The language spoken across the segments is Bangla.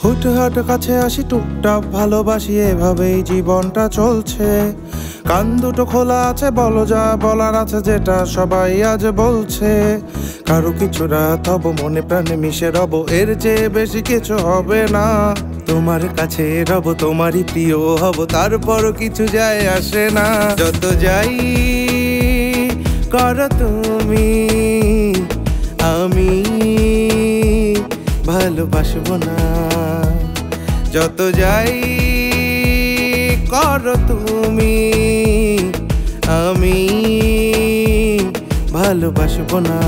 হুটহাট কাছে আসি টুকটাক ভালোবাসি, এভাবেই জীবনটা চলছে। কান দুটো খোলা আছে, বলো যা বলার আছে, যেটা সবাই আজ বলছে। কারো কিছু রাত হব, মনে প্রাণে মিশে রব, এর চেয়ে বেশি কিছু হবে না। তোমার কাছে রব, তোমারই প্রিয় হব, তারপরও কিছু যায় আসে না। যত যাই করো তুমি, আমি ভালোবাসবো না। যত যাই করো তুমি, আমি ভালোবাসবো না।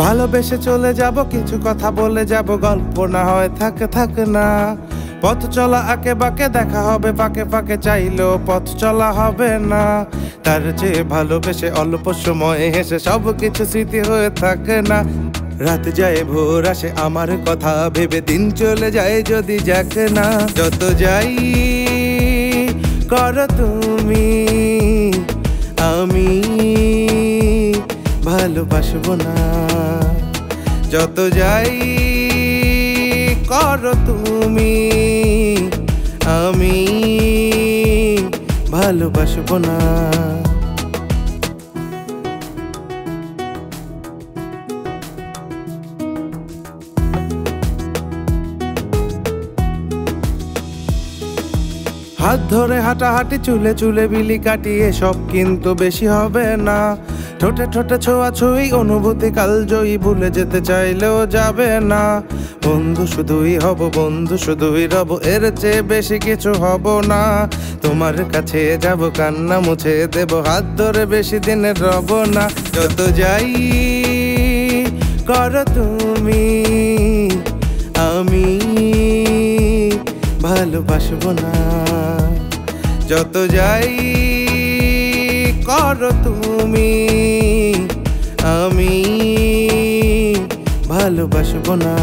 ভালোবেসে চলে যাব, কিছু কথা বলে যাব, গল্প না হয় থাকে থাকে না। পথ চলা আঁকে বাঁকে, দেখা হবে ফাঁকে ফাঁকে, চাইলেও পথ চলা হবে না। তার চেয়ে ভালোবেসে অল্প সময়ে হেসে সব কিছু স্মৃতি হয়ে থাকে না। রাত যায় ভোর আসে, আমার কথা ভেবে দিন চলে যায় যদি যাক না। যত যাই করো তুমি, আমি ভালোবাসবো না। যত যাই করো তুমি, আমি ভালোবাসবো না। হাত ধরে হাঁটাহাঁটি, চুলে চুলে বিলি কাটিয়ে, সব কিন্তু বেশি হবে না। ঠোঁটে ঠোঁটে ছোঁয়াছুঁই, অনুভূতি কালজয়ী, ভুলে যেতে চাইলেও যাবে না। বন্ধু শুধুই হব, বন্ধু শুধুই রব, এর চেয়ে বেশি কিছু হব না। তোমার কাছে যাব, কান্না মুছে দেব, হাত ধরে বেশি দিন রব না। যত যাই করো তুমি, আমি ভালোবাসবো না। যত যাই করো তুমি, আমি ভালোবাসবো না।